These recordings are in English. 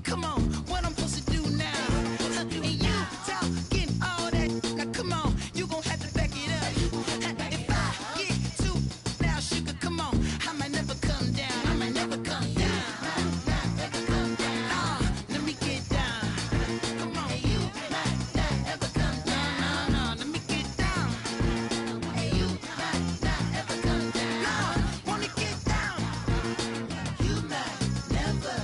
Come on, what I'm supposed to do now? And you talking all that. Now come on, you gon' have to back it up. If I get too now, sugar, come on, I might never come down. I might never come down. Never come down. Let me get down. Come on, you might not ever come down. No, let me get down. Hey, you might not ever come down. Wanna get down? You might never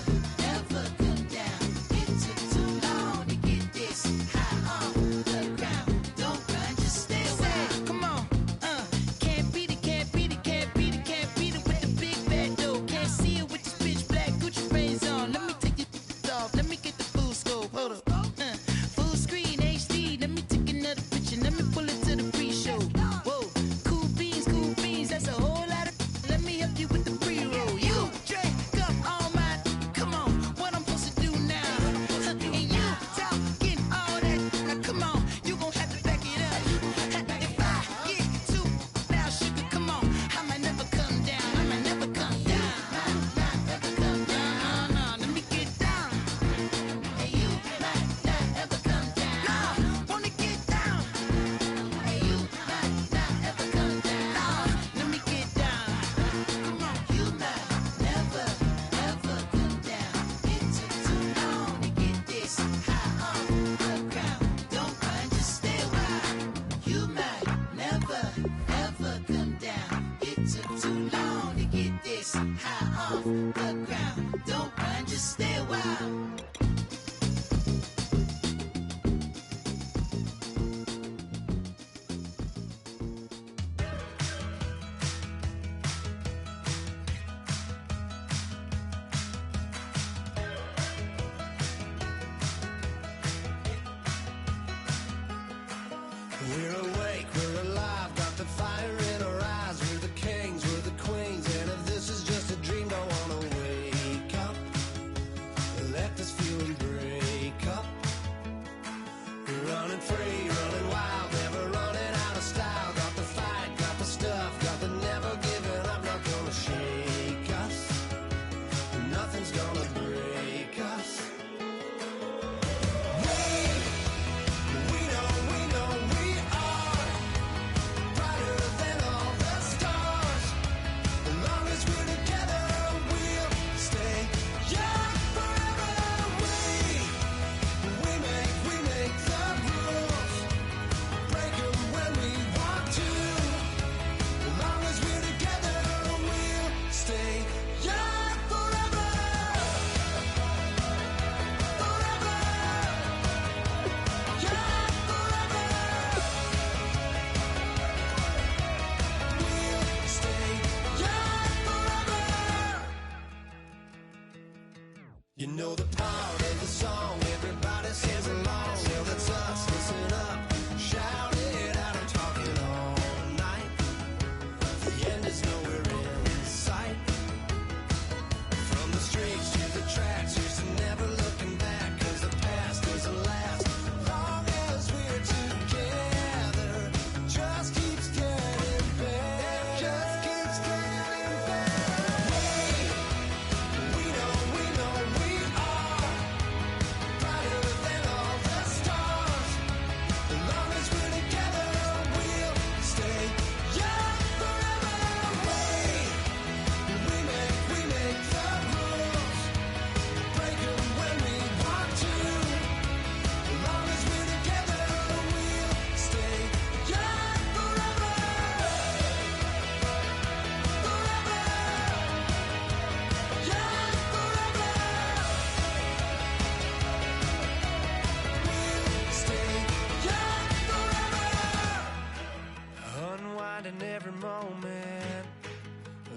ever come down. It took too long to get this high on the ground. Don't run, just stay away. Come on, can't beat it, can't beat it, can't beat it, can't beat it with the big bad dough. Can't see it with this pitch black Gucci frames on. Let me take your off. Let me get the full scope. Hold up. Full screen HD. Let me take another picture. Let me pull it to the pre-show. Whoa, cool beans. That's a whole lot of. Let me help you with the pre-roll. You drink up all my. Come on, what I'm supposed to do now? And you talking all that. Now come on, you gon' have to back it up. If I get too now, sugar, come on, I might never come down. I might never come down. Never come down. No, let me get down. And you might not ever come down. No, wanna get down. And you might not ever come down. No, let me get down. Come on, you might never ever come down. It took too long to get this high on the ground. Don't run, just stay a while. You might never ever come down. It took too long to get this high off the ground. Don't run, just stay a while. We're awake, we're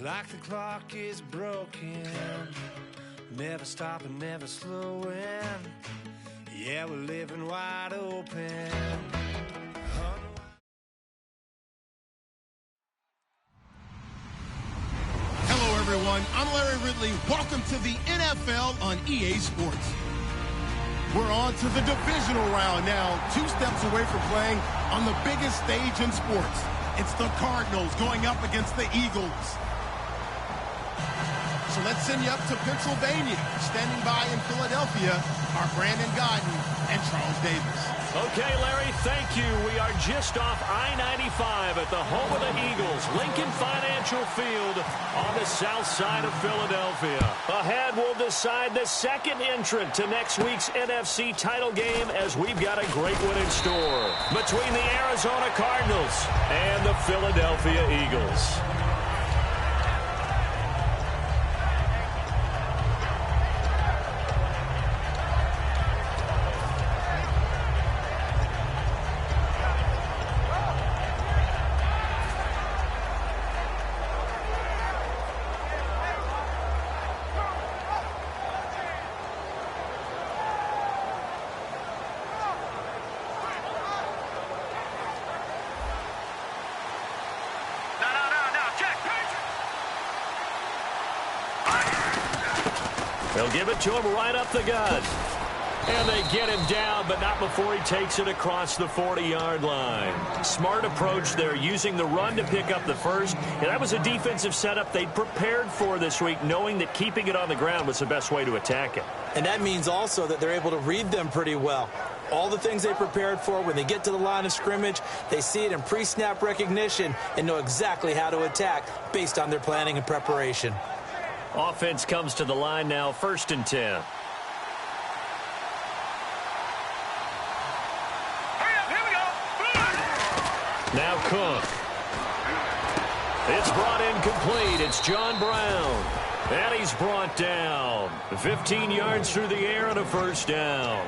Like the clock is broken, never stopping, never slowing. Yeah, we're living wide open. Hello, everyone. I'm Larry Ridley. Welcome to the NFL on EA Sports. We're on to the divisional round now, 2 steps away from playing on the biggest stage in sports. It's the Cardinals going up against the Eagles. So let's send you up to Pennsylvania. Standing by in Philadelphia are Brandon Godden and Charles Davis. Okay, Larry, thank you. We are just off I-95 at the home of the Eagles, Lincoln Financial Field on the south side of Philadelphia. Ahead, we'll decide the second entrant to next week's NFC title game as we've got a great one in store between the Arizona Cardinals and the Philadelphia Eagles. They'll give it to him right up the gut. And they get him down, but not before he takes it across the 40-yard line. Smart approach there, using the run to pick up the first. And that was a defensive setup they'd prepared for this week, knowing that keeping it on the ground was the best way to attack it. And that means also that they're able to read them pretty well. All the things they prepared for, when they get to the line of scrimmage, they see it in pre-snap recognition and know exactly how to attack based on their planning and preparation. Offense comes to the line now, 1st and 10. Now Cook. It's brought in complete. It's John Brown. And he's brought down. 15 yards through the air and a first down.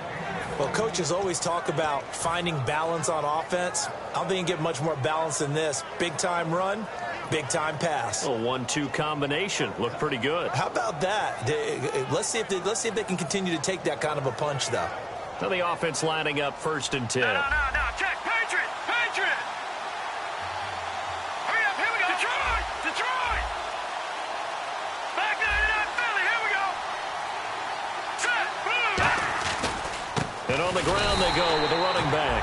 Well, coaches always talk about finding balance on offense. I don't think you can get much more balance than this. Big-time run, big-time pass. A 1-2 combination. Looked pretty good. How about that? Let's see if they can continue to take that kind of a punch, though. Now the offense lining up 1st and 10. No, check. Patriot! Hurry up, here we go. Detroit! Back to Philly, here we go. Set, boom! And on the ground they go with the running back.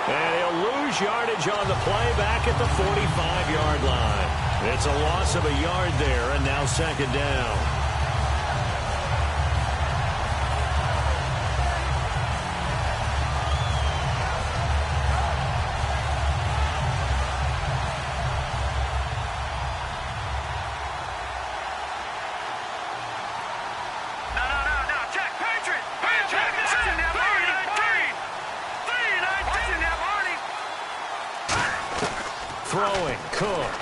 And he'll lose yardage on the play back at the 45-yard line. It's a loss of a yard there, and now 2nd down. Throwing, Cook.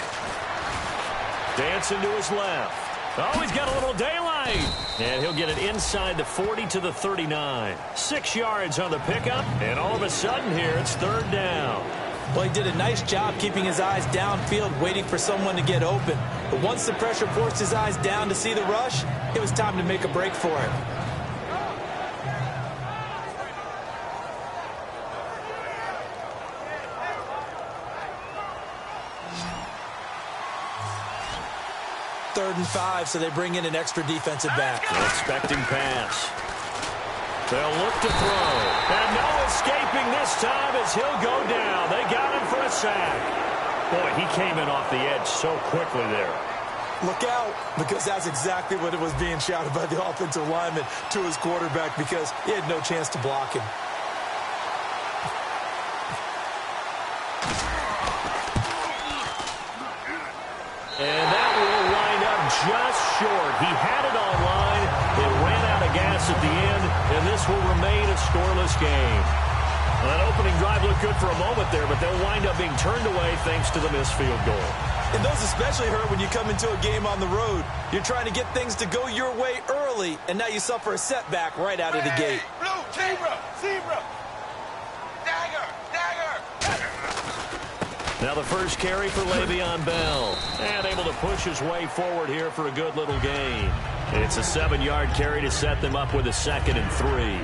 Dancing to his left. Oh, he's got a little daylight. And he'll get it inside the 40 to the 39. 6 yards on the pickup. And all of a sudden here, it's 3rd down. Well, he did a nice job keeping his eyes downfield, waiting for someone to get open. But once the pressure forced his eyes down to see the rush, it was time to make a break for him. Third and 5, so they bring in an extra defensive back. Expecting pass. They'll look to throw. And no escaping this time as he'll go down. They got him for a sack. Boy, he came in off the edge so quickly there. Look out, because that's exactly what it was being shouted by the offensive lineman to his quarterback, because he had no chance to block him. And that will wind up just short. He had it on line. It ran out of gas at the end, and this will remain a scoreless game. Well, that opening drive looked good for a moment there, but they'll wind up being turned away thanks to the missed field goal. And those especially hurt when you come into a game on the road. You're trying to get things to go your way early, and now you suffer a setback right out of the gate. Blue, zebra, dagger. Now the first carry for Le'Veon Bell. And able to push his way forward here for a good little gain. It's a 7-yard carry to set them up with a 2nd and 3.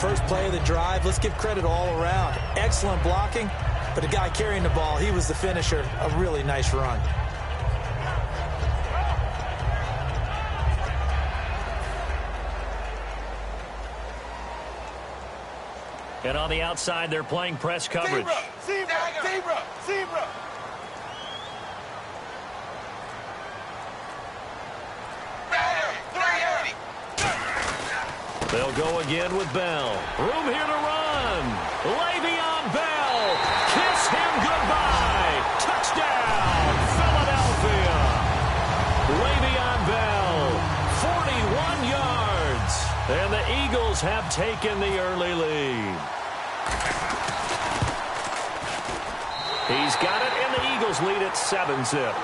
First play of the drive, let's give credit all around. Excellent blocking, but the guy carrying the ball, he was the finisher. A really nice run. And on the outside, they're playing press coverage. Zebra. They'll go again with Bell. Room here to run. Le'Veon Bell. Kiss him goodbye. Touchdown, Philadelphia. Le'Veon Bell, 41 yards. And the Eagles have taken the early lead. He's got it, and the Eagles lead at 7-zip.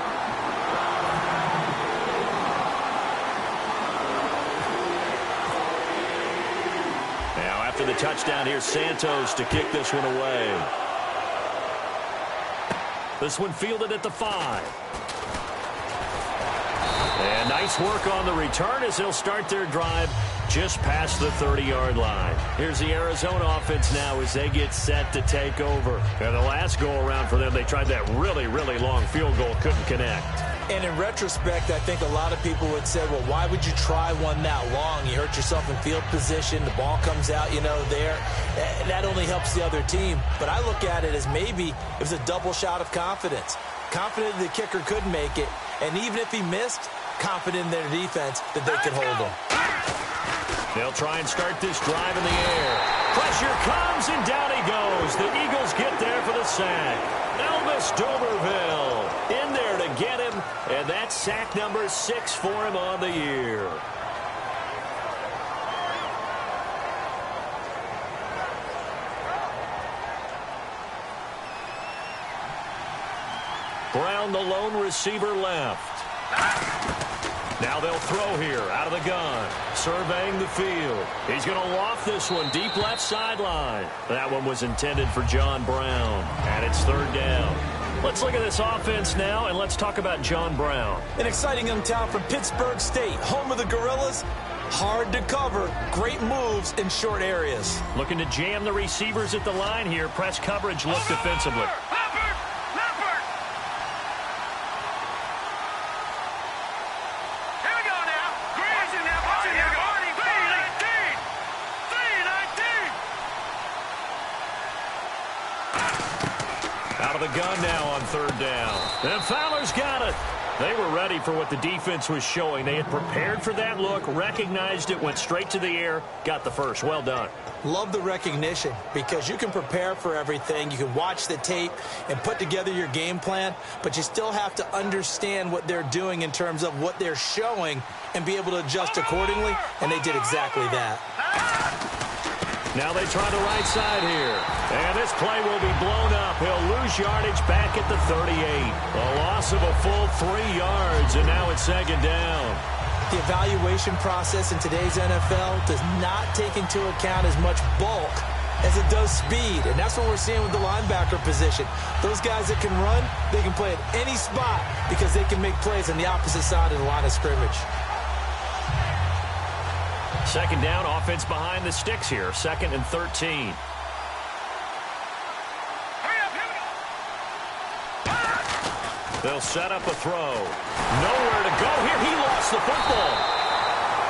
Now, after the touchdown, here's Santos to kick this one away. This one fielded at the 5. And nice work on the return as they'll start their drive just past the 30-yard line. Here's the Arizona offense now as they get set to take over. And the last go-around for them, they tried that really, really long field goal, couldn't connect. And in retrospect, I think a lot of people would say, well, why would you try one that long? You hurt yourself in field position. The ball comes out, there. That only helps the other team. But I look at it as maybe it was a double shot of confidence. Confident the kicker could make it. And even if he missed, confident in their defense that they could hold him. They'll try and start this drive in the air. Pressure comes, and down he goes. The Eagles get there for the sack. Elvis Dumervil in there to get him, and that's sack number 6 for him on the year. Brown, the lone receiver, left. Now they'll throw here out of the gun. Surveying the field. He's going to loft this one deep left sideline. That one was intended for John Brown. And it's 3rd down. Let's look at this offense now, and let's talk about John Brown. An exciting young talent from Pittsburgh State, home of the Gorillas. Hard to cover. Great moves in short areas. Looking to jam the receivers at the line here. Press coverage look defensively. The gun now on 3rd down. And Fowler's got it. They were ready for what the defense was showing. They had prepared for that look, recognized it, went straight to the air, got the first. Well done. Love the recognition because you can prepare for everything. You can watch the tape and put together your game plan, but you still have to understand what they're doing in terms of what they're showing and be able to adjust accordingly, and they did exactly that. Now they try the right side here. And this play will be blown up. He'll lose yardage back at the 38. A loss of a full 3 yards, and now it's 2nd down. The evaluation process in today's NFL does not take into account as much bulk as it does speed, and that's what we're seeing with the linebacker position. Those guys that can run, they can play at any spot because they can make plays on the opposite side of the line of scrimmage. 2nd down, offense behind the sticks here. 2nd and 13. They'll set up a throw. Nowhere to go here. He lost the football.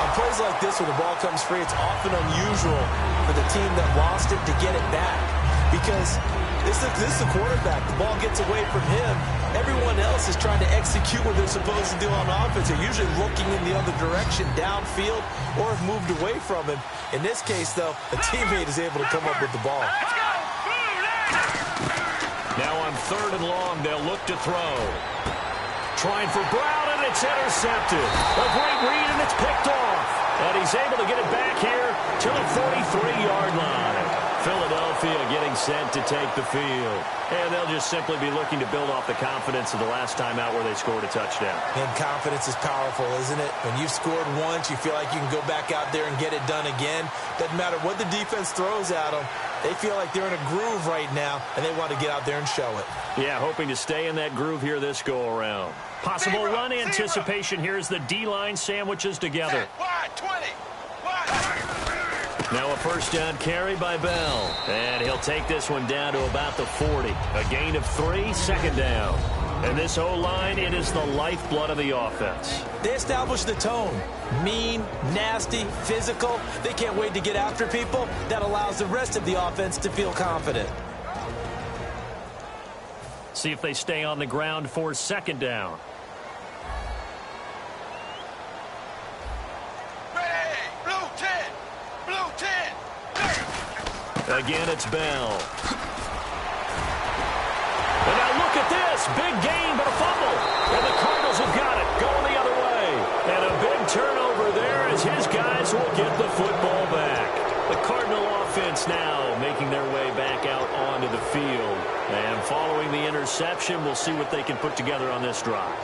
On plays like this where the ball comes free, it's often unusual for the team that lost it to get it back. Because this is the quarterback. The ball gets away from him. Everyone else is trying to execute what they're supposed to do on offense. They're usually looking in the other direction, downfield, or have moved away from him. In this case, though, a teammate is able to come up with the ball. Now on 3rd and long, they'll look to throw. Trying for Brown, and it's intercepted. A great read, and it's picked off. And he's able to get it back here to the 43-yard line. Philadelphia getting set to take the field. And they'll just simply be looking to build off the confidence of the last time out where they scored a touchdown. And confidence is powerful, isn't it? When you've scored once, you feel like you can go back out there and get it done again. Doesn't matter what the defense throws at them. They feel like they're in a groove right now, and they want to get out there and show it. Yeah, hoping to stay in that groove here this go-around. Possible run anticipation here as the D-line sandwiches together. Wide, 20. Now a first down carry by Bell. And he'll take this one down to about the 40. A gain of 3, second down. And this O-line, it is the lifeblood of the offense. They establish the tone. Mean, nasty, physical. They can't wait to get after people. That allows the rest of the offense to feel confident. See if they stay on the ground for second down. Ready, blue 10. Blue 10. Again, it's Bell. And now look at this. Big gain, but a fumble. And the Cardinals have got it. Going the other way. And a big turnover there as his guys will get the football back. The Cardinal offense now making their way back out onto the field. And following the interception, we'll see what they can put together on this drive.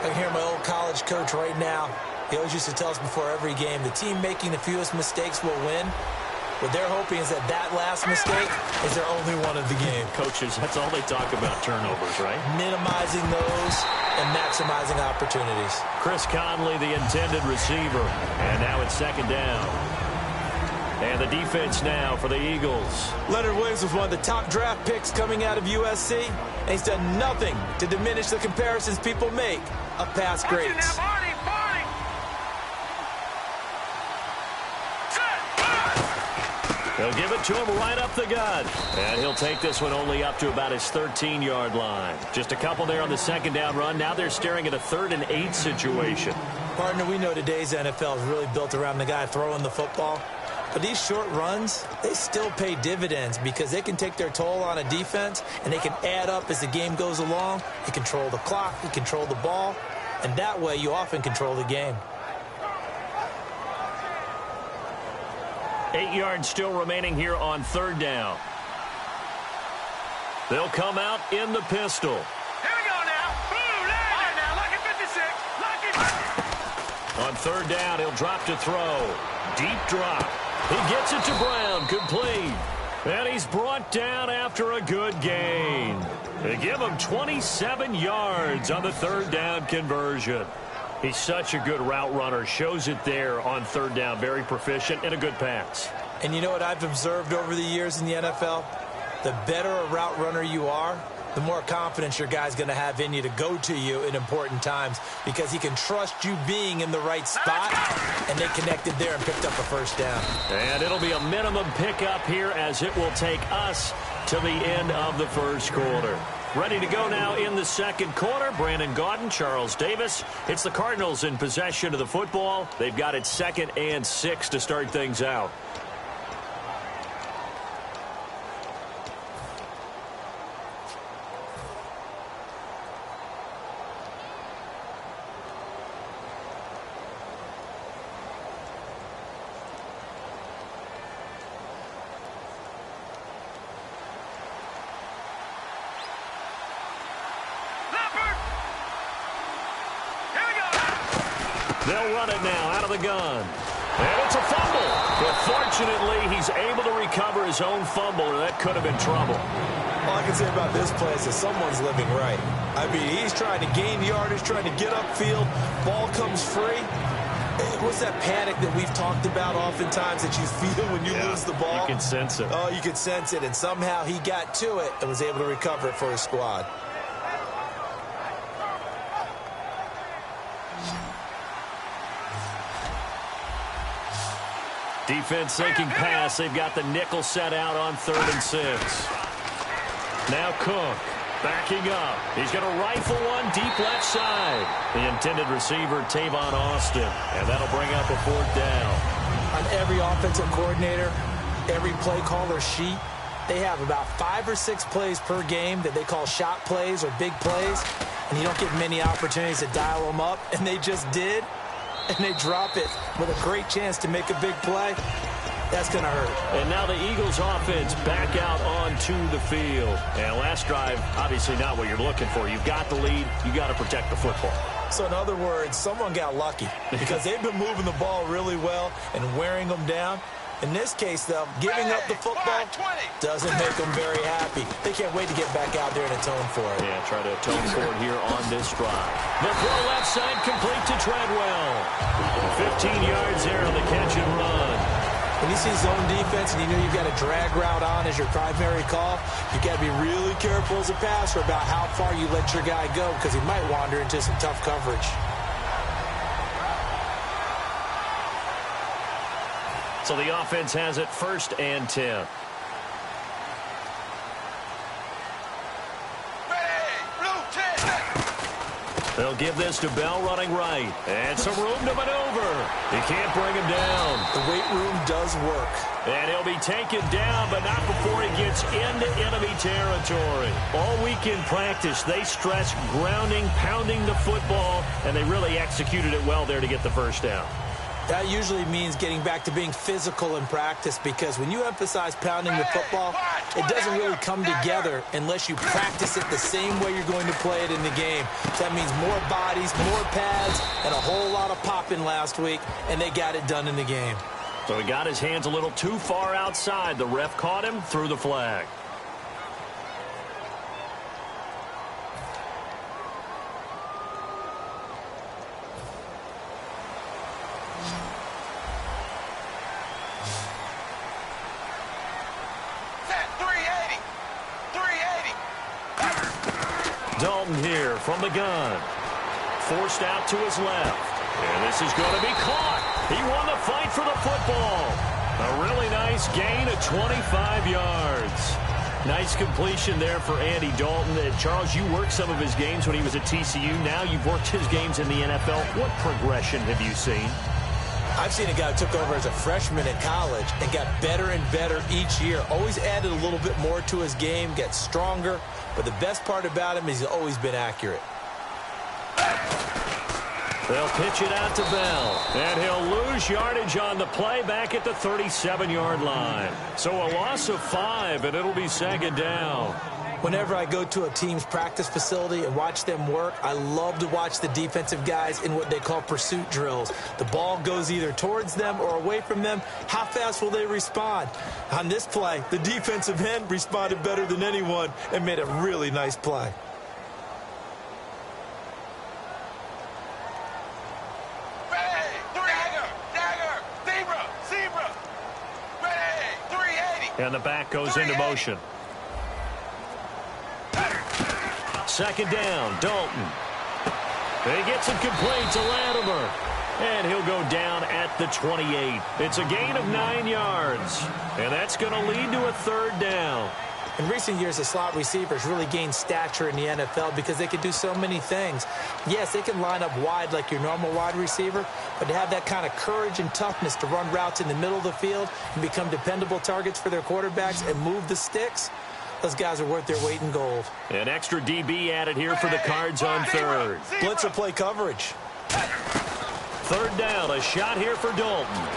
I can hear my old college coach right now. He always used to tell us before every game, the team making the fewest mistakes will win. What they're hoping is that that last mistake is their only one of the game. Coaches, that's all they talk about, turnovers, right? Minimizing those and maximizing opportunities. Chris Conley, the intended receiver. And now it's second down. And the defense now for the Eagles. Leonard Williams was one of the top draft picks coming out of USC, and he's done nothing to diminish the comparisons people make of past greats. They'll give it to him right up the gut. And he'll take this one only up to about his 13-yard line. Just a couple there on the second down run. Now they're staring at a 3rd and 8 situation. Partner, we know today's NFL is really built around the guy throwing the football. But these short runs, they still pay dividends because they can take their toll on a defense and they can add up as the game goes along. You control the clock, you control the ball, and that way you often control the game. 8 yards still remaining here on third down. They'll come out in the pistol. Here we go now. Blue line now. Lucky 56. Lucky. On third down, he'll drop to throw. Deep drop. He gets it to Brown. Complete. And he's brought down after a good gain. They give him 27 yards on the third down conversion. He's such a good route runner. Shows it there on third down. Very proficient and a good pass. And you know what I've observed over the years in the NFL? The better a route runner you are, the more confidence your guy's going to have in you to go to you in important times because he can trust you being in the right spot, and they connected there and picked up a first down. And it'll be a minimum pickup here as it will take us to the end of the first quarter. Ready to go now in the second quarter. Brandon Gaudin, Charles Davis. It's the Cardinals in possession of the football. They've got it 2nd and 6 to start things out. They'll run it now out of the gun. And it's a fumble. But fortunately, he's able to recover his own fumble, or that could have been trouble. All I can say about this play is that someone's living right. I mean, he's trying to gain yardage, trying to get upfield. Ball comes free. What's that panic that we've talked about oftentimes that you feel when you lose the ball? You can sense it. Oh, you can sense it. And somehow he got to it and was able to recover it for his squad. Defense sinking pass. They've got the nickel set out on 3rd and 6. Now Cook backing up. He's going to rifle one deep left side. The intended receiver, Tavon Austin. And that'll bring up a 4th down. On every offensive coordinator, every play caller sheet, they have about 5 or 6 plays per game that they call shot plays or big plays. And you don't get many opportunities to dial them up. And they just did. And they drop it with a great chance to make a big play. That's going to hurt. And now the Eagles offense back out onto the field. And last drive, obviously not what you're looking for. You've got the lead. You got to protect the football. So in other words, someone got lucky because they've been moving the ball really well and wearing them down. In this case, though, giving up the football doesn't make them very happy. They can't wait to get back out there and atone for it. Yeah, try to atone for it here on this drive. The throw left side complete to Treadwell. 15 yards there on the catch and run. When you see zone defense and you know you've got a drag route on as your primary call, you've got to be really careful as a passer about how far you let your guy go because he might wander into some tough coverage. So the offense has it 1st and 10. They'll give this to Bell running right. And some room to maneuver. He can't bring him down. The weight room does work. And he'll be taken down, but not before he gets into enemy territory. All week in practice, they stress grounding, pounding the football, and they really executed it well there to get the first down. That usually means getting back to being physical in practice because when you emphasize pounding the football, it doesn't really come together unless you practice it the same way you're going to play it in the game. So that means more bodies, more pads, and a whole lot of popping last week, and they got it done in the game. So he got his hands a little too far outside. The ref caught him, threw the flag. Dalton here from the gun. Forced out to his left. And this is going to be caught. He won the fight for the football. A really nice gain of 25 yards. Nice completion there for Andy Dalton. Charles, you worked some of his games when he was at TCU. Now you've worked his games in the NFL. What progression have you seen? I've seen a guy who took over as a freshman in college and got better and better each year. Always added a little bit more to his game, got stronger. But the best part about him is he's always been accurate. They'll pitch it out to Bell. And he'll lose yardage on the play back at the 37-yard line. So a loss of 5, and it'll be 2nd down. Whenever I go to a team's practice facility and watch them work, I love to watch the defensive guys in what they call pursuit drills. The ball goes either towards them or away from them. How fast will they respond? On this play, the defensive end responded better than anyone and made a really nice play. And the back goes into motion. 2nd down, Dalton. He gets it complete to Latimer. And he'll go down at the 28. It's a gain of 9 yards. And that's going to lead to a 3rd down. In recent years, the slot receivers really gained stature in the NFL because they can do so many things. Yes, they can line up wide like your normal wide receiver, but to have that kind of courage and toughness to run routes in the middle of the field and become dependable targets for their quarterbacks and move the sticks, those guys are worth their weight in gold. An extra DB added here for the Cards on 3rd. Blitz or play coverage. 3rd down, a shot here for Dalton.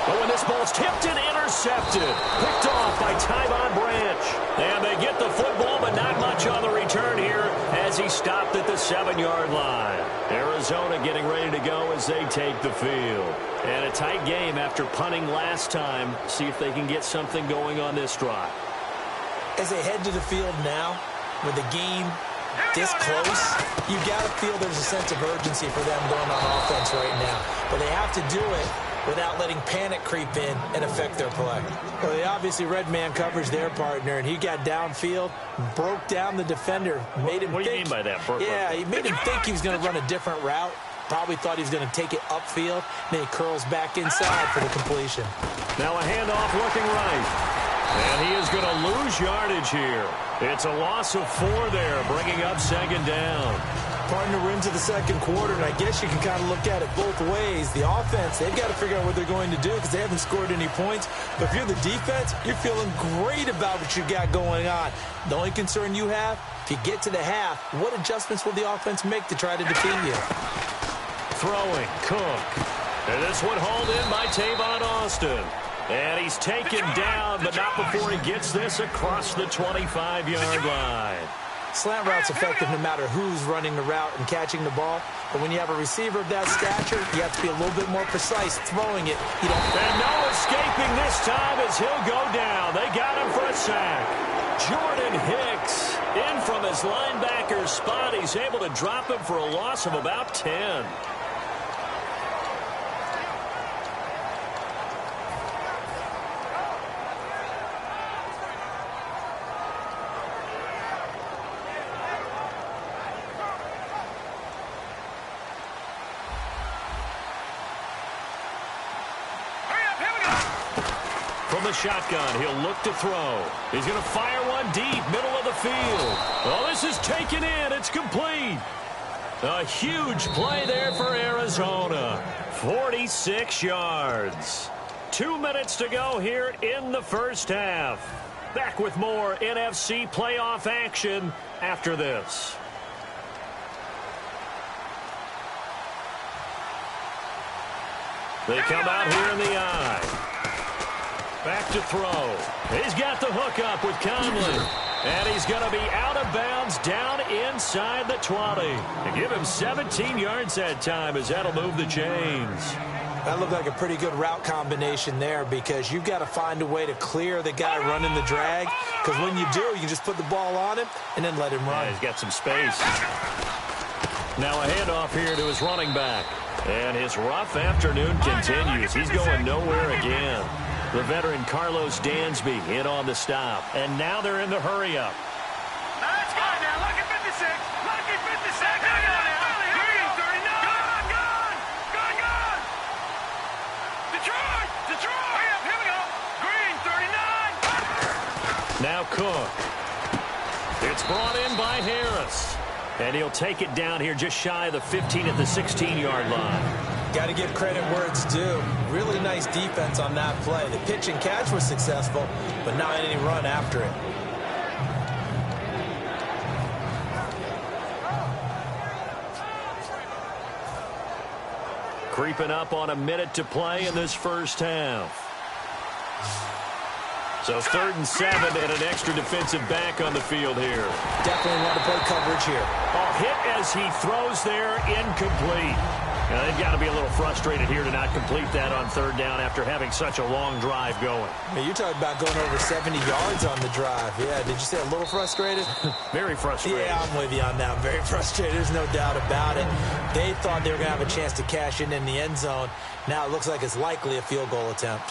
But when this ball's tipped and intercepted, picked off by Tyvon Branch. And they get the football, but not much on the return here as he stopped at the 7-yard line. Arizona getting ready to go as they take the field. And a tight game after punting last time. See if they can get something going on this drive. As they head to the field now, with the game this close, you got to feel there's a sense of urgency for them going on offense right now. But they have to do it without letting panic creep in and affect their play. Well, they obviously read man coverage their partner, and he got downfield, broke down the defender, made him What do you think, mean by that? Yeah, he made him think he was going to run a different route. Probably thought he was going to take it upfield. Then he curls back inside for the completion. Now a handoff looking right. And he is going to lose yardage here. It's a loss of 4 there, bringing up 2nd down. Partner, we're into the 2nd quarter, and I guess you can kind of look at it both ways. The offense, they've got to figure out what they're going to do because they haven't scored any points. But if you're the defense, you're feeling great about what you got going on. The only concern you have, if you get to the half, what adjustments will the offense make to try to defeat you? Throwing, Cook. And this one hauled in by Tavon Austin. And he's taken down, but not before he gets this across the 25-yard line. Slant route's effective no matter who's running the route and catching the ball. But when you have a receiver of that stature, you have to be a little bit more precise throwing it. And no escaping this time as he'll go down. They got him for a sack. Jordan Hicks in from his linebacker spot. He's able to drop him for a loss of about 10. From the shotgun, he'll look to throw. He's going to fire one deep, middle of the field. Oh, this is taken in. It's complete. A huge play there for Arizona. 46 yards. 2 minutes to go here in the first half. Back with more NFC playoff action after this. They come out here in the eye. Back to throw. He's got the hook up with Conley. And he's going to be out of bounds down inside the 20. And give him 17 yards that time as that'll move the chains. That looked like a pretty good route combination there because you've got to find a way to clear the guy running the drag. Because when you do, you just put the ball on him and then let him run. Yeah, he's got some space. Now a handoff here to his running back. And his rough afternoon continues. He's going nowhere again. The veteran Carlos Dansby in on the stop. And now they're in the hurry-up. That's good now. Lucky 56. Lucky 56. Go now. Green 39. Gone. Detroit. Here we go. Green 39. Now Cook. It's brought in by Harris. And he'll take it down here just shy of the 15 at the 16-yard line. Got to give credit where it's due. Really nice defense on that play. The pitch and catch was successful, but not any run after it. Creeping up on a minute to play in this first half. So 3rd and 7 and an extra defensive back on the field here. Definitely want to play coverage here. A hit as he throws there, incomplete. Now, they've got to be a little frustrated here to not complete that on 3rd down after having such a long drive going. Hey, you're talking about going over 70 yards on the drive. Yeah, did you say a little frustrated? Very frustrated. Yeah, I'm with you on that. I'm very frustrated. There's no doubt about it. They thought they were going to have a chance to cash in the end zone. Now it looks like it's likely a field goal attempt.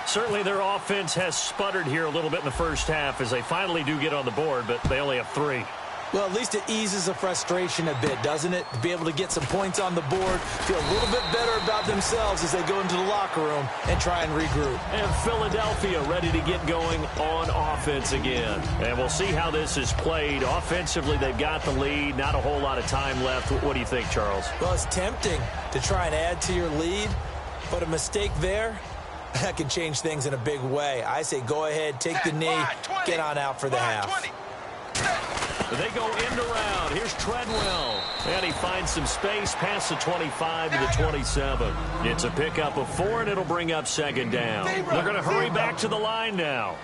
Certainly their offense has sputtered here a little bit in the first half as they finally do get on the board, but they only have 3. Well, at least it eases the frustration a bit, doesn't it? To be able to get some points on the board, feel a little bit better about themselves as they go into the locker room and try and regroup. And Philadelphia ready to get going on offense again. And we'll see how this is played. Offensively, they've got the lead. Not a whole lot of time left. What do you think, Charles? Well, it's tempting to try and add to your lead, but a mistake there, that can change things in a big way. I say go ahead, take the knee, get on out for the half. They go end around. Here's Treadwell. And he finds some space past the 25 to the 27. It's a pickup of 4, and it'll bring up 2nd down. They're going to hurry back to the line now.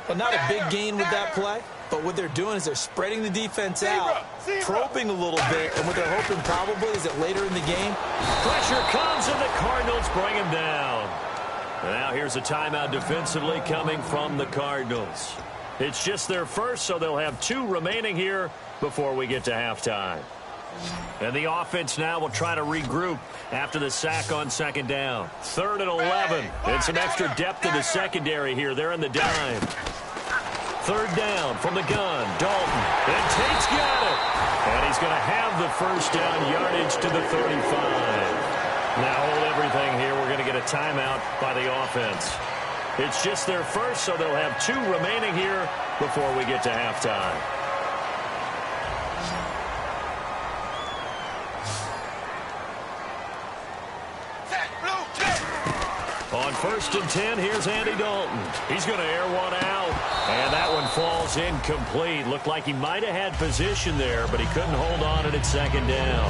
Well, not a big gain with that play, but what they're doing is they're spreading the defense out, probing a little bit, and what they're hoping probably is that later in the game, pressure comes, and the Cardinals bring him down. Now here's a timeout defensively coming from the Cardinals. It's just their first, so they'll have 2 remaining here before we get to halftime. And the offense now will try to regroup after the sack on 2nd down. 3rd and 11. And some extra depth in the secondary here. They're in the dime. 3rd down from the gun. Dalton. And Tate's got it. And he's going to have the first down yardage to the 35. Now hold everything here. We're going to get a timeout by the offense. It's just their first, so they'll have 2 remaining here before we get to halftime. On 1st and 10, here's Andy Dalton. He's going to air one out, and that one falls incomplete. Looked like he might have had position there, but he couldn't hold on it at 2nd down.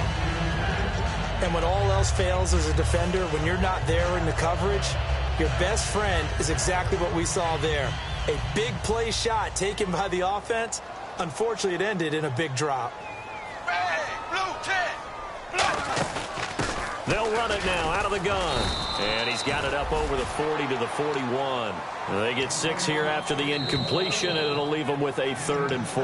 And when all else fails as a defender, when you're not there in the coverage, your best friend is exactly what we saw there. A big play shot taken by the offense, Unfortunately, it ended in a big drop. They'll run it now out of the gun. And he's got it up over the 40 to the 41. They get 6 here after the incompletion, and it'll leave them with a 3rd and 4.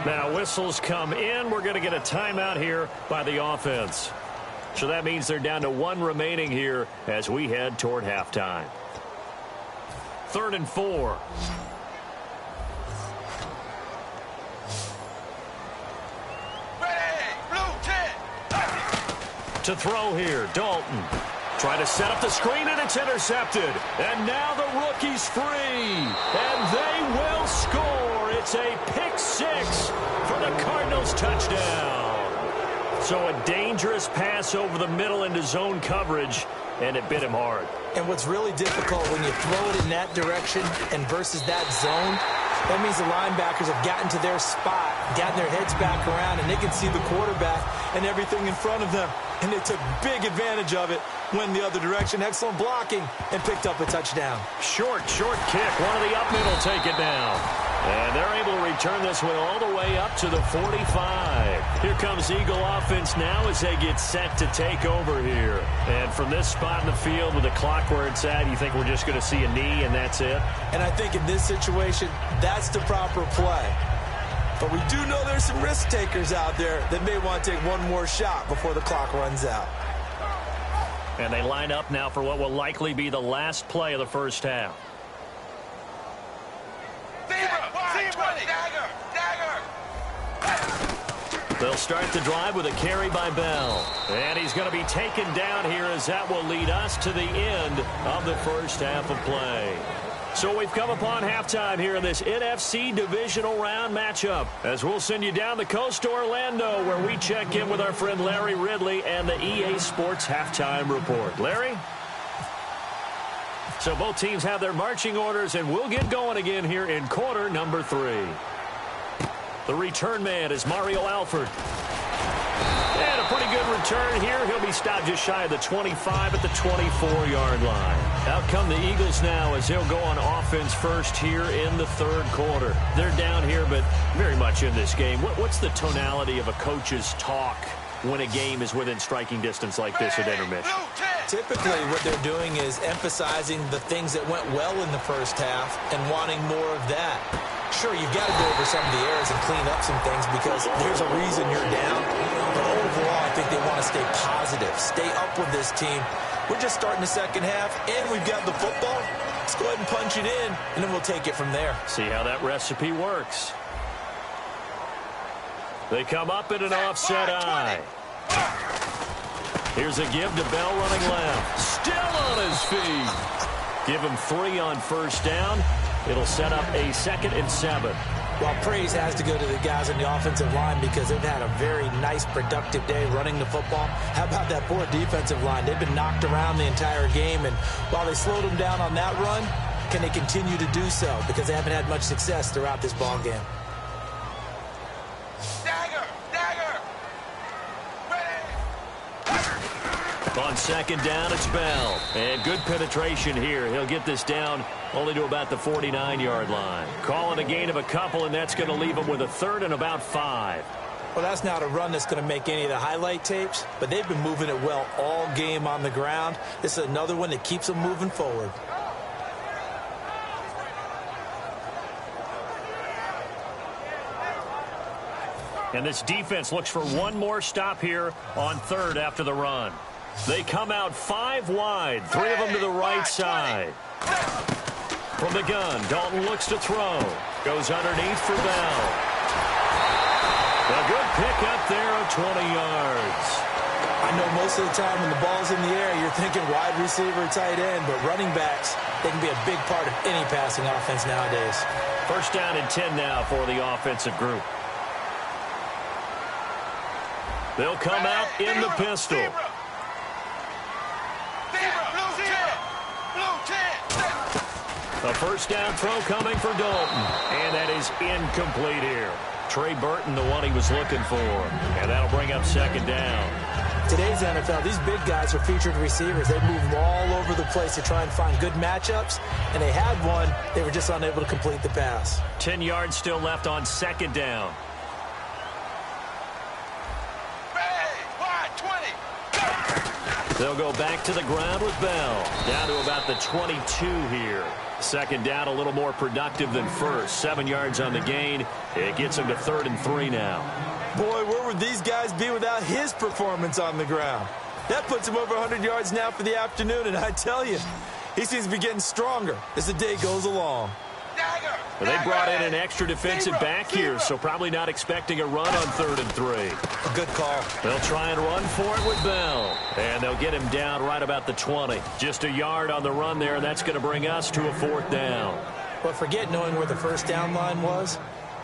Now, whistles come in. We're going to get a timeout here by the offense. So that means they're down to 1 remaining here as we head toward halftime. 3rd and 4. To throw here, Dalton. Try to set up the screen, and it's intercepted. And now the rookie's free. And they will score. It's a pick 6 for the Cardinals touchdown. So a dangerous pass over the middle into zone coverage, and it bit him hard. And what's really difficult when you throw it in that direction and versus that zone, that means the linebackers have gotten to their spot, gotten their heads back around, and they can see the quarterback and everything in front of them. And they took big advantage of it, went the other direction, excellent blocking, and picked up a touchdown. Short kick. One of the up middle take it down. And they're able to return this one all the way up to the 45. Here comes Eagle offense now as they get set to take over here. And from this spot in the field with the clock where it's at, you think we're just going to see a knee and that's it? And I think in this situation, that's the proper play. But we do know there's some risk takers out there that may want to take one more shot before the clock runs out. And they line up now for what will likely be the last play of the first half. They'll start the drive with a carry by Bell. And he's going to be taken down here as that will lead us to the end of the first half of play. So we've come upon halftime here in this NFC divisional round matchup, as we'll send you down the coast to Orlando, where we check in with our friend Larry Ridley and the EA Sports Halftime Report. Larry? So both teams have their marching orders, and we'll get going again here in quarter number 3. The return man is Mario Alford. And a pretty good return here. He'll be stopped just shy of the 25 at the 24-yard line. Out come the Eagles now as they'll go on offense first here in the 3rd quarter. They're down here, but very much in this game. What's the tonality of a coach's talk when a game is within striking distance like this at intermission? Typically, what they're doing is emphasizing the things that went well in the first half and wanting more of that. Sure, you've got to go over some of the errors and clean up some things because there's a reason you're down. But overall, I think they want to stay positive, stay up with this team. We're just starting the second half, and we've got the football. Let's go ahead and punch it in, and then we'll take it from there. See how that recipe works. They come up in an offset eye. Here's a give to Bell running left. Still on his feet. Give him 3 on first down. It'll set up a 2nd and 7. Well, praise has to go to the guys on the offensive line because they've had a very nice, productive day running the football. How about that poor defensive line? They've been knocked around the entire game, and while they slowed them down on that run, can they continue to do so? Because they haven't had much success throughout this ball game. On 2nd down, it's Bell. And good penetration here. He'll get this down only to about the 49-yard line. Call it a gain of a couple, and that's going to leave him with a 3rd and about 5. Well, that's not a run that's going to make any of the highlight tapes, but they've been moving it well all game on the ground. This is another one that keeps them moving forward. And this defense looks for one more stop here on 3rd after the run. They come out 5 wide, 3 of them to the right side. From the gun, Dalton looks to throw. Goes underneath for Bell. A good pick up there of 20 yards. I know most of the time when the ball's in the air, you're thinking wide receiver, tight end, but running backs, they can be a big part of any passing offense nowadays. 1st down and 10 now for the offensive group. They'll come out in the pistol. A 1st down throw coming for Dalton. And that is incomplete here. Trey Burton, the one he was looking for. And that'll bring up second down. Today's NFL, these big guys are featured receivers. They move them all over the place to try and find good matchups, and they had one. They were just unable to complete the pass. 10 yards still left on second down. They'll go back to the ground with Bell. Down to about the 22 here. Second down, a little more productive than first. 7 yards on the gain. It gets him to 3rd and 3 now. Boy, where would these guys be without his performance on the ground? That puts him over 100 yards now for the afternoon, and I tell you, he seems to be getting stronger as the day goes along. Well, they brought in an extra defensive back here, so probably not expecting a run on 3rd and 3. A good call. They'll try and run for it with Bell, and they'll get him down right about the 20. Just a yard on the run there, and that's going to bring us to a 4th down. But forget knowing where the first down line was.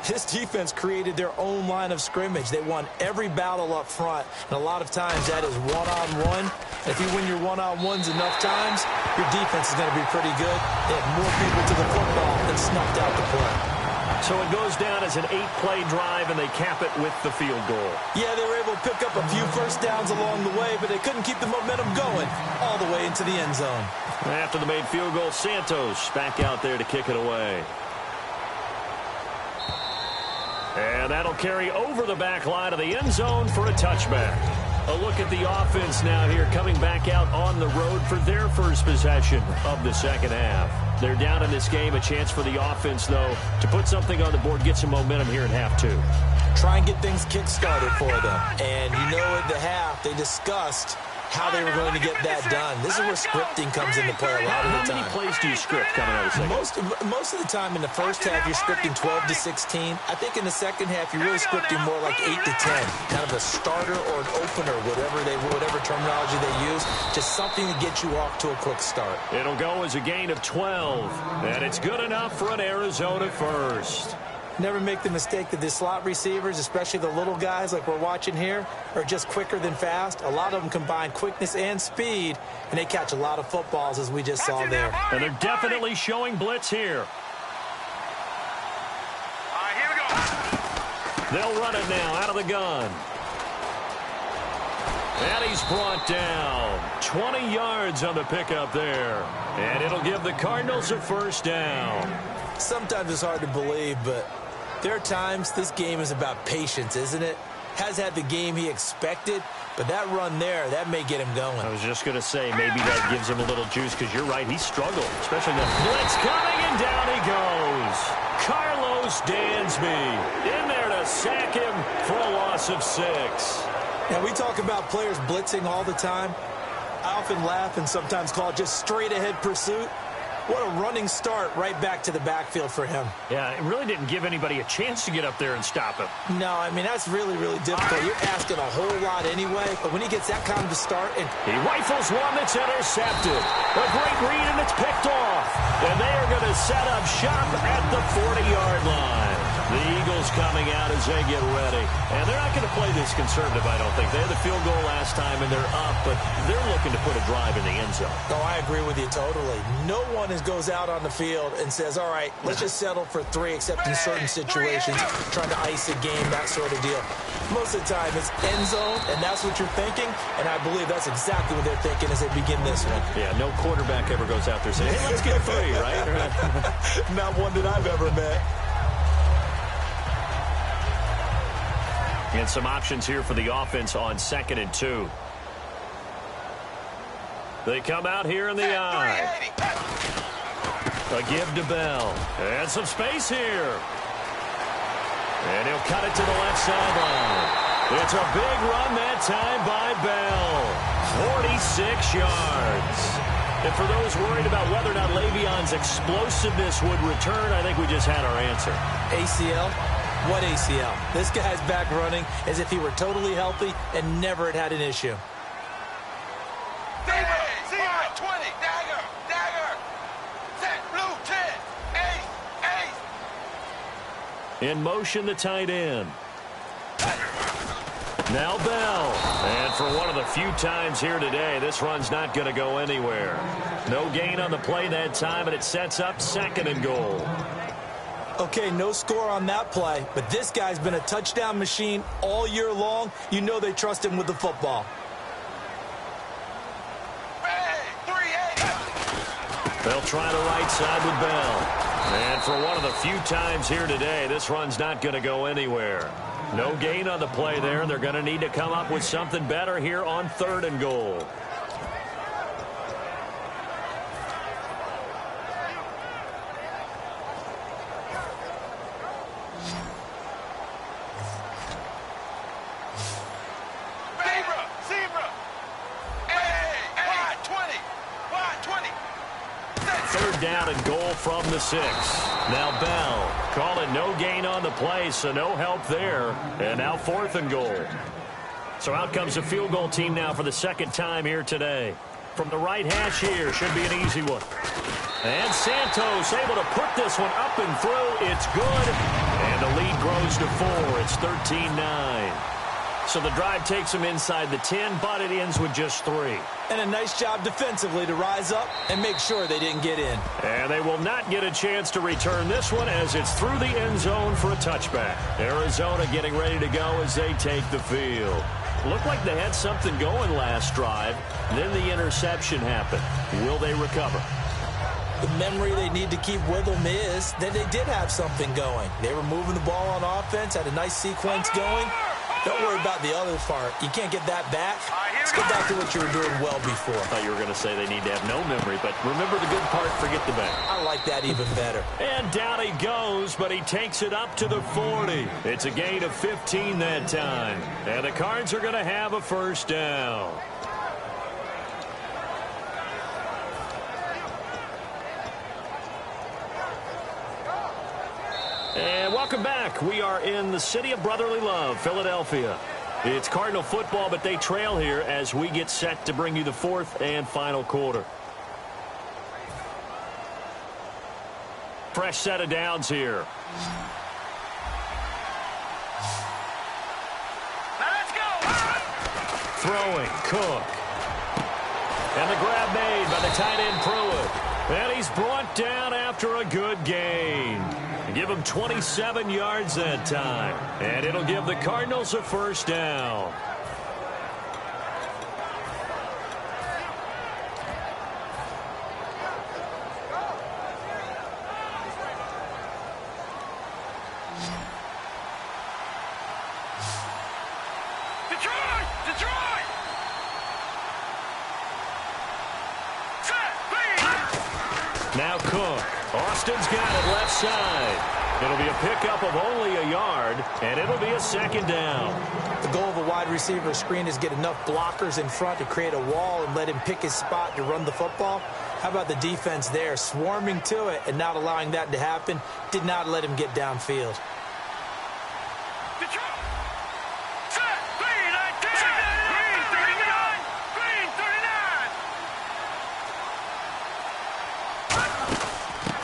This defense created their own line of scrimmage. They won every battle up front, and a lot of times that is one-on-one. If you win your one-on-ones enough times, your defense is going to be pretty good. They have more people to the football than snuffed out the play. So it goes down as an 8-play drive, and they cap it with the field goal. Yeah, they were able to pick up a few first downs along the way, but they couldn't keep the momentum going all the way into the end zone. After the made field goal, Santos back out there to kick it away. And that'll carry over the back line of the end zone for a touchback. A look at the offense now here, coming back out on the road for their first possession of the second half. They're down in this game. A chance for the offense, though, to put something on the board, get some momentum here in half two. Try and get things kick-started for them. And you know at the half, they discussed how they were going to get that done. This is where scripting comes into play a lot of the time. How many plays do you script coming out of the second? Most of the time in the first half, you're scripting 12 to 16. I think in the second half, you're really scripting more like 8 to 10. Kind of a starter or an opener, whatever terminology they use. Just something to get you off to a quick start. It'll go as a gain of 12. And it's good enough for an Arizona first. Never make the mistake that the slot receivers, especially the little guys like we're watching here, are just quicker than fast. A lot of them combine quickness and speed, and they catch a lot of footballs, as we just saw there. And they're definitely showing blitz here. All right, here we go. They'll run it now out of the gun. And he's brought down. 20 yards on the pickup there. And it'll give the Cardinals a first down. Sometimes it's hard to believe, but there are times this game is about patience, isn't it? Has had the game he expected, but that run there, that may get him going. I was just going to say, maybe that gives him a little juice, because you're right, he struggled, especially the blitz coming, and down he goes. Carlos Dansby in there to sack him for a loss of 6. Now, we talk about players blitzing all the time. I often laugh and sometimes call it just straight-ahead pursuit. What a running start right back to the backfield for him. Yeah, it really didn't give anybody a chance to get up there and stop him. No, I mean, that's really, really difficult. You're asking a whole lot anyway, but when he gets that kind of a start and he rifles one that's intercepted. A great read, and it's picked off. And they are going to set up shop at the 40-yard line. The Eagles coming out as they get ready. And they're not going to play this conservative, I don't think. They had the field goal last time, and they're up, but they're looking to put a drive in the end zone. Oh, I agree with you totally. No one goes out on the field and says, all right, let's just settle for 3, except in certain situations, trying to ice a game, that sort of deal. Most of the time, it's end zone, and that's what you're thinking, and I believe that's exactly what they're thinking as they begin this one. Yeah, no quarterback ever goes out there saying, hey, let's get 3, right? Not one that I've ever met. And some options here for the offense on 2nd and 2. They come out here in the eye. A give to Bell. And some space here. And he'll cut it to the left sideline. It's a big run that time by Bell. 46 yards. And for those worried about whether or not Le'Veon's explosiveness would return, I think we just had our answer. ACL? What ACL? This guy's back running as if he were totally healthy and never had an issue. 20, dagger, set, blue, 10, 8. In motion, the tight end. Now Bell. And for one of the few times here today, this run's not going to go anywhere. No gain on the play that time, and it sets up 2nd and goal. Okay, no score on that play, but this guy's been a touchdown machine all year long. You know they trust him with the football. They'll try the right side with Bell. And for one of the few times here today, this run's not going to go anywhere. No gain on the play there. They're going to need to come up with something better here on 3rd and goal. Down and goal from the 6. Now Bell calling no gain on the play, so no help there. And now 4th and goal. So out comes the field goal team now for the 2nd time here today. From the right hash here, should be an easy one. And Santos able to put this one up and through. It's good. And the lead grows to 4. It's 13-9. So the drive takes them inside the 10, but it ends with just 3. And a nice job defensively to rise up and make sure they didn't get in. And they will not get a chance to return this one as it's through the end zone for a touchback. Arizona getting ready to go as they take the field. Looked like they had something going last drive. Then the interception happened. Will they recover? The memory they need to keep with them is that they did have something going. They were moving the ball on offense, had a nice sequence going. Don't worry about the other part. You can't get that back. Let's get back to what you were doing well before. I thought you were going to say they need to have no memory, but remember the good part, forget the bad. I like that even better. And down he goes, but he takes it up to the 40. It's a gain of 15 that time. And the Cards are going to have a 1st down. And welcome back. We are in the city of brotherly love, Philadelphia. It's Cardinal football, but they trail here as we get set to bring you the 4th and final quarter. Fresh set of downs here. Let's go. Throwing, Cook. And the grab made by the tight end Pruitt. And he's brought down after a good gain. Give him 27 yards that time. And it'll give the Cardinals a 1st down. Detroit! Detroit! Now Cook. Austin's got it left side. It'll be a pickup of only a yard, and it'll be a 2nd down. The goal of a wide receiver screen is get enough blockers in front to create a wall and let him pick his spot to run the football. How about the defense there, swarming to it and not allowing that to happen? Did not let him get downfield. Detroit! Set! Green 19! Green 39! Green 39!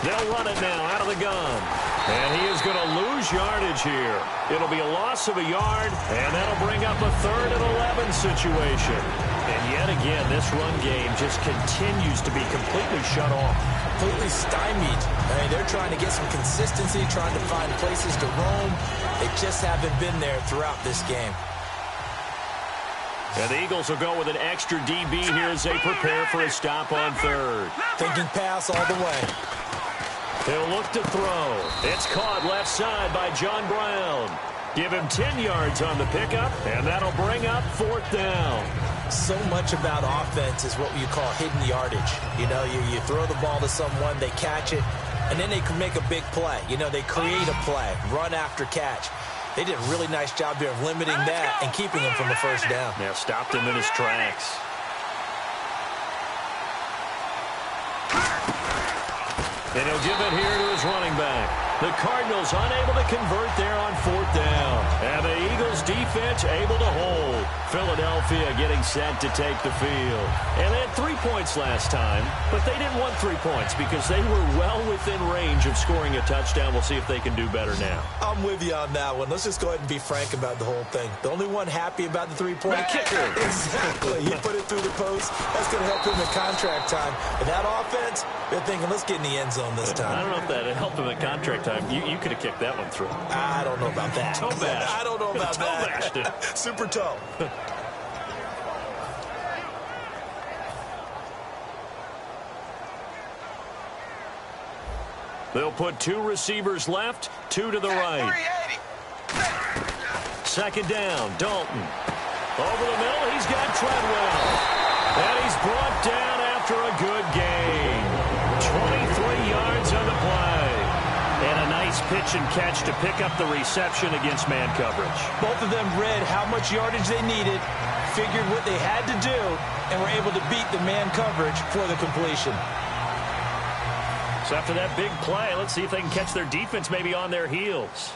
They'll run it now out of the gun. And he is going to lose yardage here. It'll be a loss of a yard, and that'll bring up a 3rd and 11 situation. And yet again, this run game just continues to be completely shut off. Completely stymied. I mean, they're trying to get some consistency, trying to find places to roam. They just haven't been there throughout this game. And the Eagles will go with an extra DB here as they prepare for a stop on 3rd. Thinking pass all the way. He'll look to throw. It's caught left side by John Brown. Give him 10 yards on the pickup, and that'll bring up 4th down. So much about offense is what you call hidden yardage. You know, you throw the ball to someone, they catch it, and then they can make a big play. You know, they create a play, run after catch. They did a really nice job there of limiting that and keeping him from a 1st down. Yeah, stopped him in his tracks. And he'll give it here to his running back. The Cardinals unable to convert there on 4th down. And the Eagles defense able to hold. Philadelphia getting set to take the field. And they had 3 points last time, but they didn't want 3 points because they were well within range of scoring a touchdown. We'll see if they can do better now. I'm with you on that one. Let's just go ahead and be frank about the whole thing. The only one happy about the three-point kicker. Exactly. He put it through the post. That's going to help him in contract time. But that offense, they're thinking, let's get in the end zone this time. I don't know if that helped him at contract time. You could have kicked that one through. I don't know about that. Toe bash. I don't know about toe that. Bashed it. Super toe. They'll put 2 receivers left, 2 to the right. Second down, Dalton. Over the middle, he's got Treadwell. And he's brought down after a good gain. 23 yards on the play. And a nice pitch and catch to pick up the reception against man coverage. Both of them read how much yardage they needed, figured what they had to do, and were able to beat the man coverage for the completion. So after that big play, let's see if they can catch their defense maybe on their heels.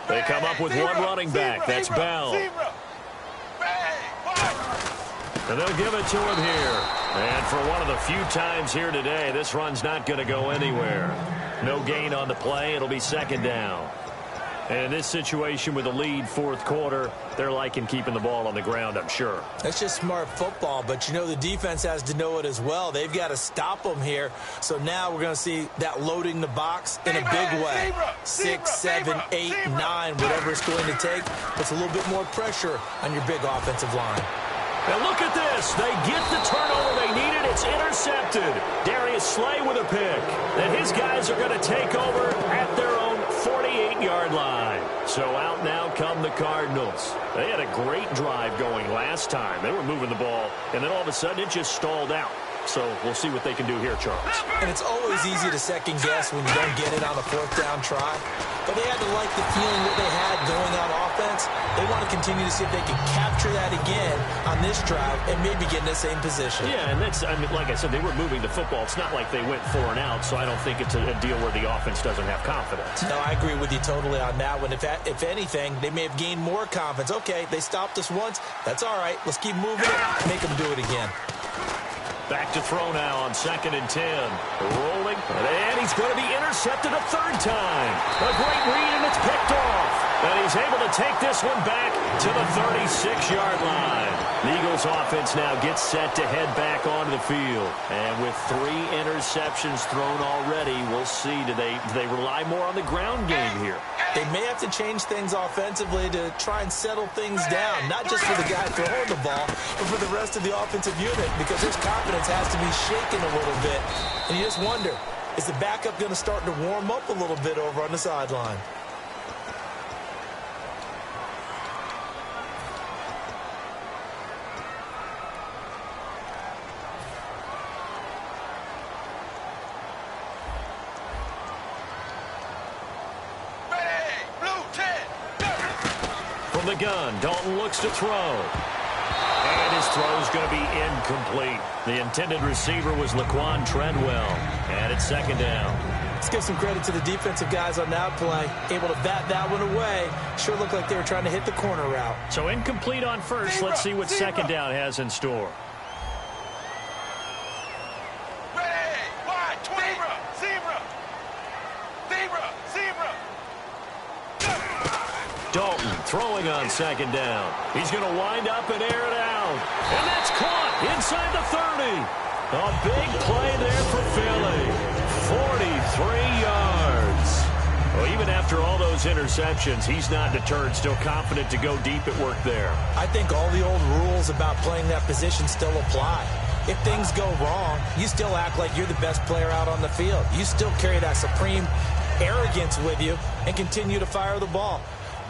They come up with one running back. That's Bell. And they'll give it to him here. And for one of the few times here today, this run's not going to go anywhere. No gain on the play. It'll be second down. And in this situation with a lead fourth quarter, they're liking keeping the ball on the ground, I'm sure. That's just smart football, but you know the defense has to know it as well. They've got to stop them here. So now we're going to see that loading the box in a big way. 6, 7, 8, 9, whatever it's going to take. Puts a little bit more pressure on your big offensive line. And look at this. They get the turnover they needed. It's intercepted. Darius Slay with a pick. And his guys are going to take over at their own 48-yard line. So out now come the Cardinals. They had a great drive going last time. They were moving the ball, and then all of a sudden it just stalled out. So we'll see what they can do here, Charles. And it's always easy to second guess when you don't get it on a fourth down try. But they had to like the feeling that they had going on offense. They want to continue to see if they can capture that again on this drive and maybe get in the same position. Yeah, and that's, I mean, like I said, they were moving the football. It's not like they went 4 and out, so I don't think it's a deal where the offense doesn't have confidence. No, I agree with you totally on that one. If anything, they may have gained more confidence. Okay, they stopped us once. That's all right. Let's keep moving it. Make them do it again. Back to throw now on 2nd and 10. Rolling, and he's going to be intercepted a third time. A great read, and it's picked off. And he's able to take this one back to the 36-yard line. The Eagles offense now gets set to head back onto the field. And with 3 interceptions thrown already, we'll see, do they rely more on the ground game here? They may have to change things offensively to try and settle things down, not just for the guy throwing the ball, but for the rest of the offensive unit, because his confidence has to be shaken a little bit. And you just wonder, is the backup going to start to warm up a little bit over on the sideline? From the gun, Dalton looks to throw. And his throw is going to be incomplete. The intended receiver was Laquan Treadwell. And it's second down. Let's give some credit to the defensive guys on that play. Able to bat that one away. Sure looked like they were trying to hit the corner route. So incomplete on first. Let's see what second down has in store. Dalton throwing on second down. He's going to wind up and air it out. And that's caught inside the 30. A big play there for Philly. 43 yards. Well, even after all those interceptions, he's not deterred, still confident to go deep at work there. I think all the old rules about playing that position still apply. If things go wrong, you still act like you're the best player out on the field. You still carry that supreme arrogance with you and continue to fire the ball.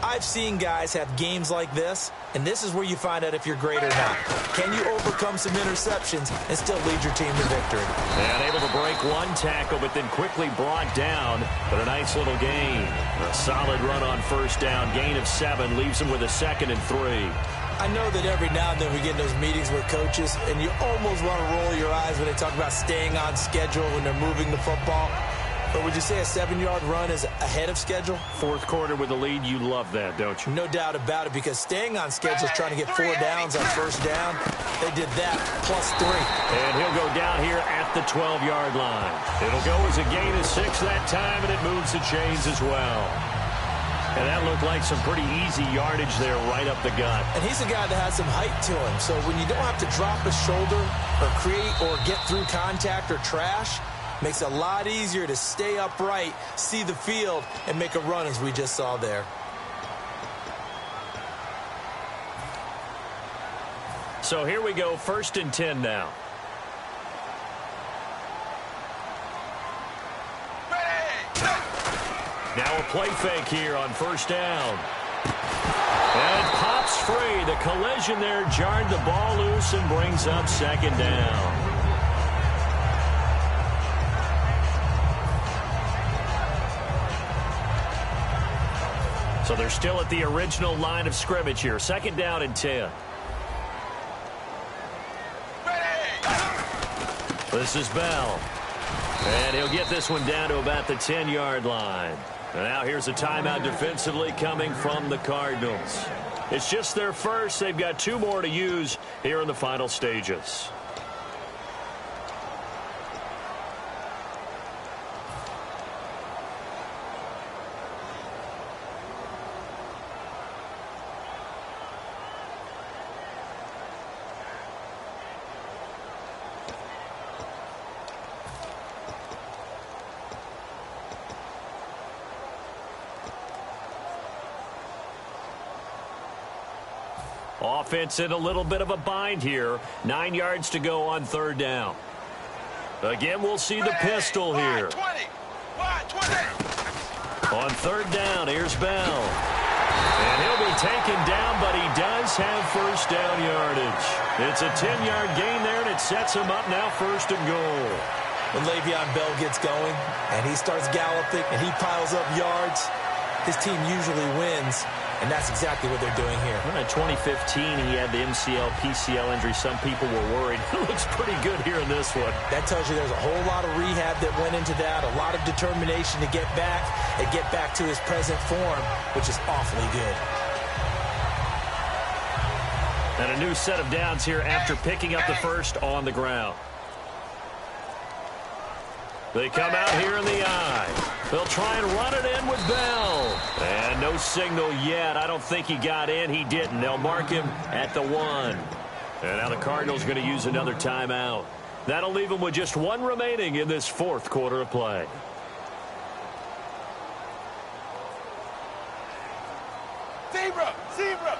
I've seen guys have games like this, and this is where you find out if you're great or not. Can you overcome some interceptions and still lead your team to victory? And able to break one tackle, but then quickly brought down. But a nice little gain. A solid run on first down. Gain of 7 leaves him with a 2nd and 3. I know that every now and then we get in those meetings with coaches, and you almost want to roll your eyes when they talk about staying on schedule when they're moving the football. Or would you say a 7-yard run is ahead of schedule? Fourth quarter with the lead, you love that, don't you? No doubt about it, because staying on schedule is trying to get 4 downs on first down. They did that, +3. And he'll go down here at the 12-yard line. It'll go as a gain of 6 that time, and it moves the chains as well. And that looked like some pretty easy yardage there right up the gut. And he's a guy that has some height to him, so when you don't have to drop a shoulder or create or get through contact or trash, makes it a lot easier to stay upright, see the field, and make a run as we just saw there. So here we go, 1st and 10 now. Now a play fake here on 1st down. And it pops free. The collision there jarred the ball loose and brings up 2nd down. So they're still at the original line of scrimmage here. 2nd down and 10. This is Bell. And he'll get this one down to about the 10-yard line. And now here's a timeout defensively coming from the Cardinals. It's just their first. They've got 2 more to use here in the final stages. Offense in a little bit of a bind here. 9 yards to go on 3rd down. Again, we'll see the pistol here. On 3rd down, here's Bell. And he'll be taken down, but he does have 1st down yardage. It's a 10-yard gain there, and it sets him up now 1st and goal. When Le'Veon Bell gets going and he starts galloping and he piles up yards, his team usually wins. And that's exactly what they're doing here. In 2015, he had the MCL, PCL injury. Some people were worried. He looks pretty good here in this one. That tells you there's a whole lot of rehab that went into that, a lot of determination to get back and get back to his present form, which is awfully good. And a new set of downs here after picking up the first on the ground. They come out here in the eye. They'll try and run it in with Bell. And no signal yet. I don't think he got in. He didn't. They'll mark him at the 1. And now the Cardinals going to use another timeout. That'll leave them with just 1 remaining in this 4th quarter of play. Zebra! Zebra!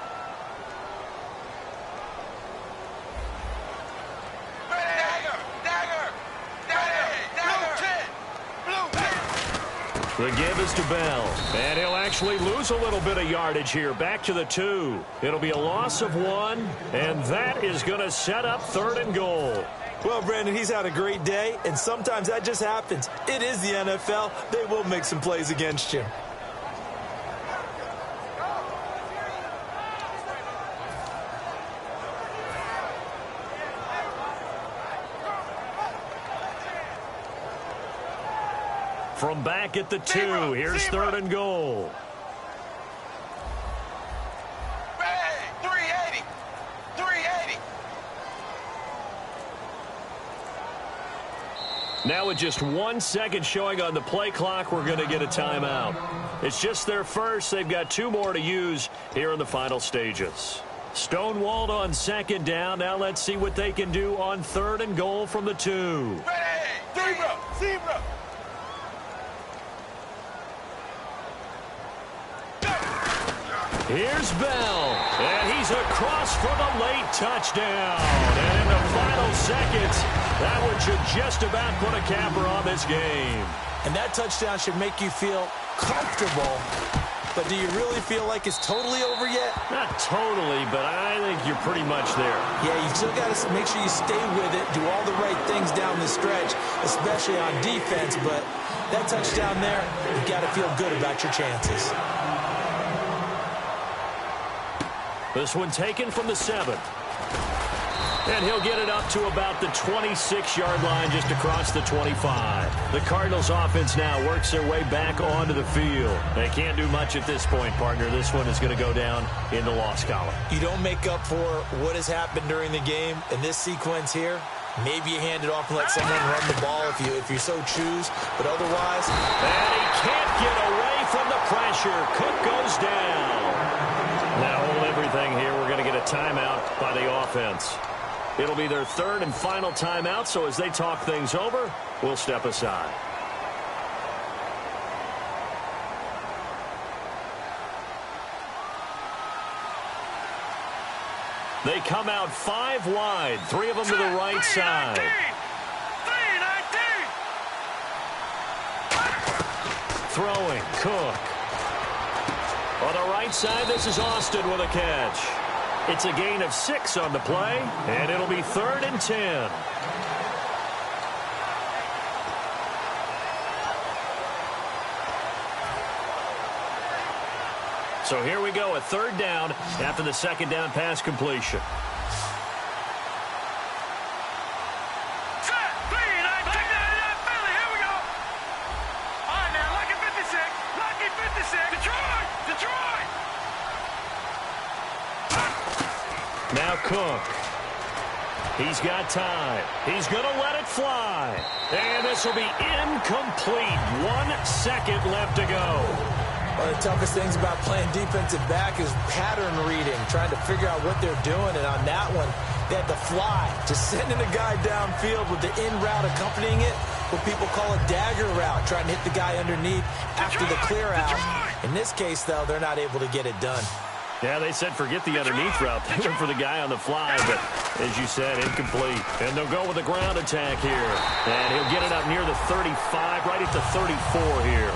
The give is to Bell. And he'll actually lose a little bit of yardage here. Back to the 2. It'll be a loss of 1. And that is going to set up 3rd and goal. Well, Brandon, he's had a great day. And sometimes that just happens. It is the NFL. They will make some plays against you. From back at the 2, here's 3rd and goal. 380! 380! Now with just 1 second showing on the play clock, we're going to get a timeout. It's just their first. They've got 2 more to use here in the final stages. Stonewalled on 2nd down. Now let's see what they can do on 3rd and goal from the 2. Zebra! Zebra! Here's Bell, and he's across for the late touchdown. And in the final seconds, that one should just about put a capper on this game. And that touchdown should make you feel comfortable. But do you really feel like it's totally over yet? Not totally, but I think you're pretty much there. Yeah, you still got to make sure you stay with it, do all the right things down the stretch, especially on defense. But that touchdown there, you've got to feel good about your chances. This one taken from the 7. And he'll get it up to about the 26-yard line just across the 25. The Cardinals offense now works their way back onto the field. They can't do much at this point, partner. This one is going to go down in the loss column. You don't make up for what has happened during the game in this sequence here. Maybe you hand it off and let someone run the ball if you so choose. But otherwise... And he can't get away from the pressure. Cook goes down. Now hold everything here. We're going to get a timeout by the offense. It'll be their third and final timeout, so as they talk things over, we'll step aside. They come out 5 wide, 3 of them to the right side. 319. Throwing, Cook. On the right side, this is Austin with a catch. It's a gain of 6 on the play, and it'll be 3rd and 10. So here we go, a 3rd down after the 2nd down pass completion. Set, 319. Philly, here we go. All right, now, lucky 56. Lucky 56. Detroit. Detroit. Now Cook. He's got time. He's going to let it fly. And this will be incomplete. 1 second left to go. One of the toughest things about playing defensive back is pattern reading, trying to figure out what they're doing. And on that one, they had to fly, just sending a guy downfield with the in route accompanying it, what people call a dagger route, trying to hit the guy underneath after the clear out. In this case, though, they're not able to get it done. Yeah, they said forget the underneath route. They went for the guy on the fly, but as you said, incomplete. And they'll go with a ground attack here. And he'll get it up near the 35, right at the 34 here.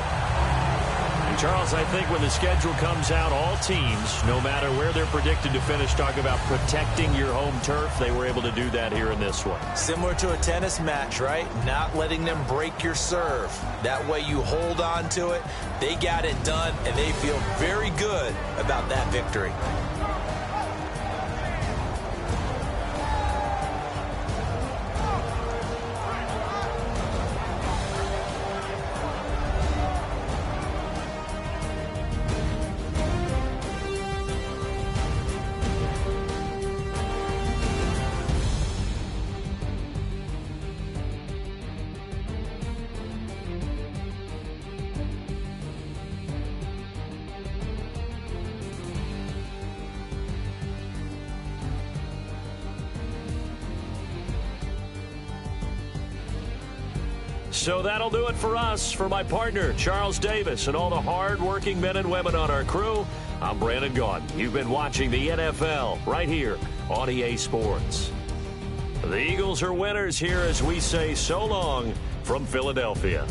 And Charles, I think when the schedule comes out, all teams, no matter where they're predicted to finish, talk about protecting your home turf. They were able to do that here in this one. Similar to a tennis match, right? Not letting them break your serve. That way you hold on to it. They got it done, and they feel very good about that victory. So that'll do it for us. For my partner, Charles Davis, and all the hard-working men and women on our crew, I'm Brandon Gaudin. You've been watching the NFL right here on EA Sports. The Eagles are winners here as we say so long from Philadelphia.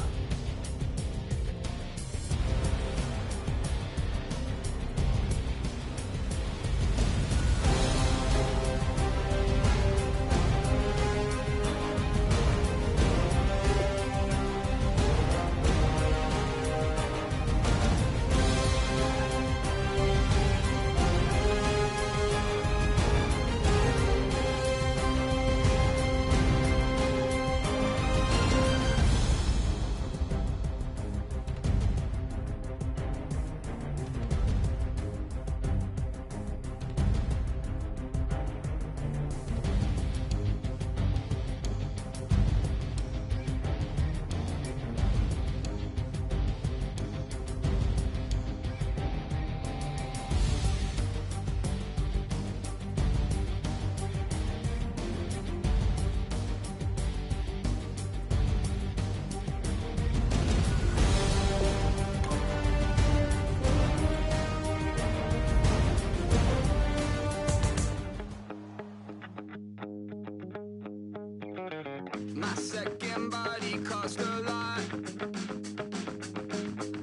My second body cost a lot.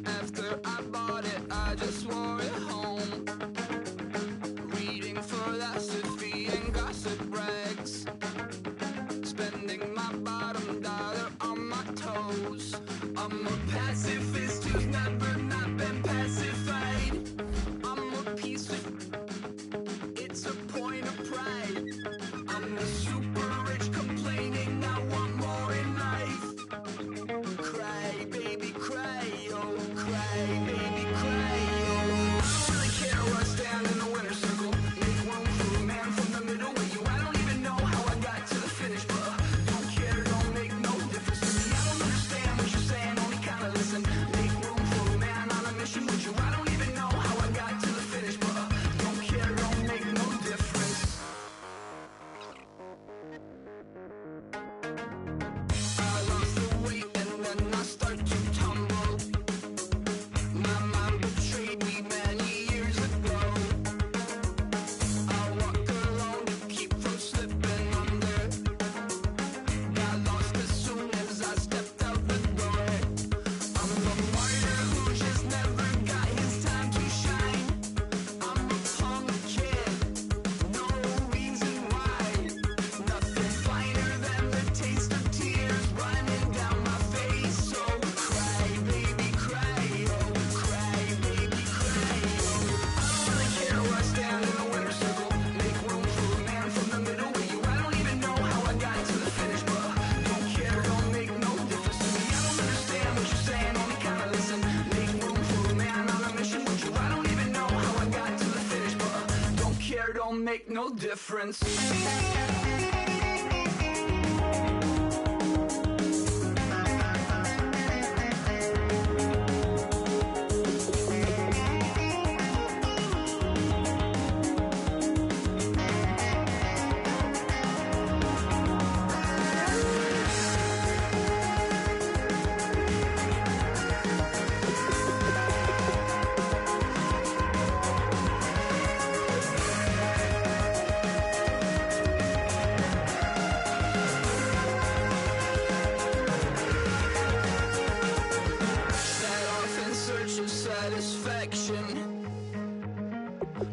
After I bought it, I just wore it home. Reading philosophy and gossip rags. Spending my bottom dollar on my toes. I'm a pacifist who's never not been pacified. I'm a piece of... It's a point of pride. I'm the don't make no difference.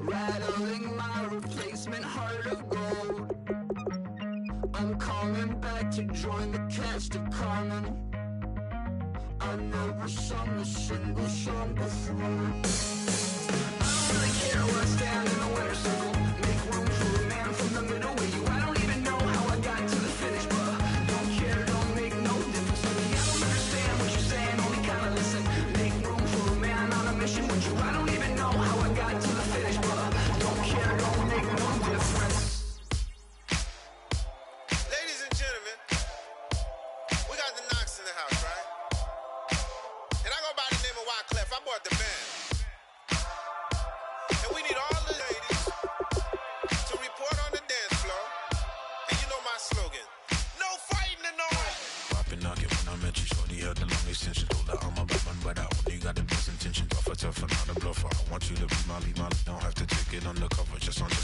Rattling my replacement heart of gold. I'm coming back to join the cast of Carmen. I never sung a single song before. I don't really care where I stand in the winner's circle. Make room for a man from the middle with you. I don't even know how I got to the finish, but don't care, don't make no difference to me. I don't understand what you're saying, only kinda listen. Make room for a man on a mission with you. I don't even know how I got to the finish, but don't care, don't make no difference. Ladies and gentlemen, we got the Knox in the house, right? And I go by the name of Wyclef. I bought the band. And we need all the ladies to report on the dance floor. And you know my slogan, no fighting and no Poppin' knockin' when I met you, shorty had the long extension. Told her I'm a bad man, but I only got the best intention. Tough and not a bluffer. I want you to be Molly. Don't have to take it undercover. Just on the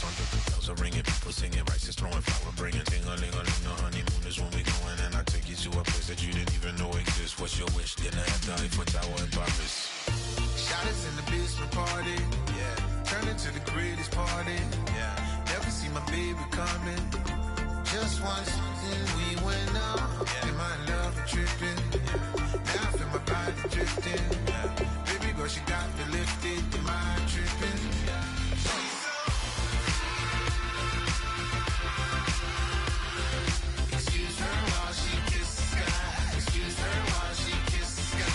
bells are ringing, people singing, rice is throwing, flower bringing. Ting-a-ling-a-ling, the honeymoon is when we going, and I take you to a place that you didn't even know exists. What's your wish? Dinner at the Eiffel Tower in Paris. Shot us in the basement party, yeah. Turn into the greatest party, yeah. Never see my baby coming. Just once, then we went up. Yeah. And my love tripping, yeah. Now I feel my body drifting, yeah. Baby girl, she got me lifted, my tripping, yeah. Excuse her while she kisses the sky. Excuse her while she kisses the sky.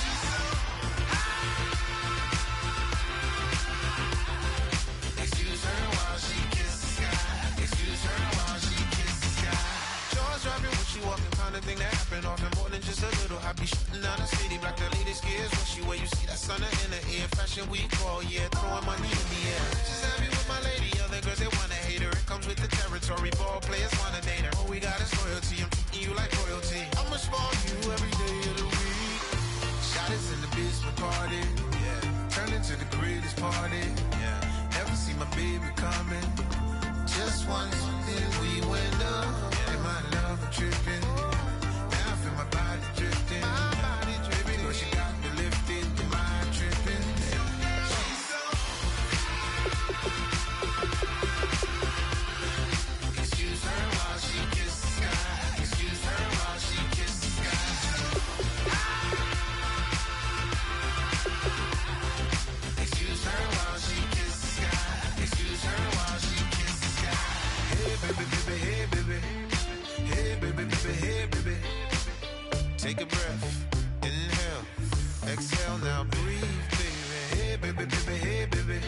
Excuse her while she kisses the sky. Excuse her while she kisses the sky. Jaws dropping when she walking, kind of thing that happen often. More than just a little. I be shooting down the city, black the latest gears. When she where you see that sun in the air. Fashion week all year, throwing money in the air. Just happy with my lady, other girls they wanna hate her. It comes with the territory, ball players wanna date her. All we got is loyalty, I'm treating you like royalty. I'ma spoil you every day of the week. Shot us in the basement party, yeah. Turned into the greatest party, yeah. Never see my baby coming. Just once, then we went up, yeah. And my love tripping, now I feel my body drifting. My body drifting, baby girl, she got me lifted, my tripping, yeah. Excuse her while she kisses the sky. Excuse her while she kisses the sky. Excuse her while she kisses the sky. Excuse her while she kisses the sky. Hey baby, baby, hey baby. Hey baby, baby, hey baby. Take a breath, inhale, exhale, now breathe, baby. Hey baby, baby, hey baby.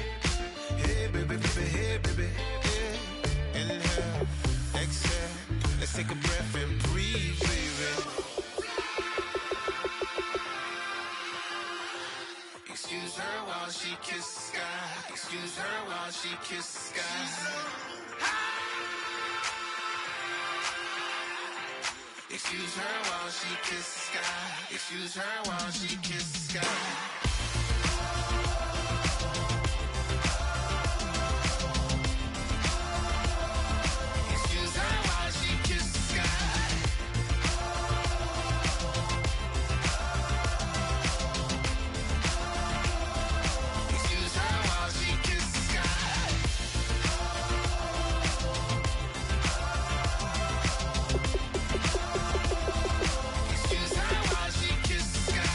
Hey baby, baby, hey baby. Yeah. Inhale, exhale, let's take a breath and breathe, baby. Excuse her while she kisses the sky. Excuse her while she kisses the sky. Excuse her while she kisses the sky. Excuse her while she kisses the sky. Excuse her while she kisses the sky. Excuse her while she kisses the sky. Excuse her while she kisses the sky.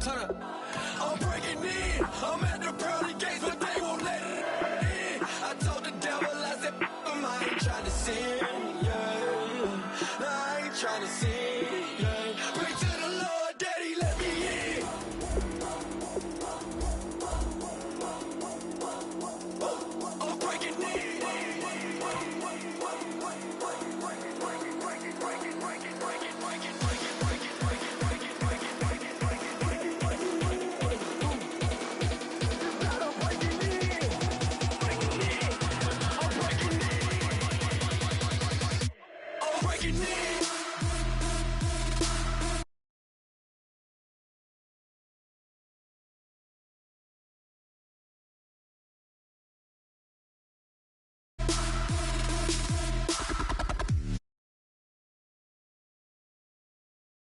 turn up. I'm breaking in. I'm at the pearly gates, but they won't let it in. I told the devil, I said, I ain't trying to sin, yeah. I ain't trying to sin.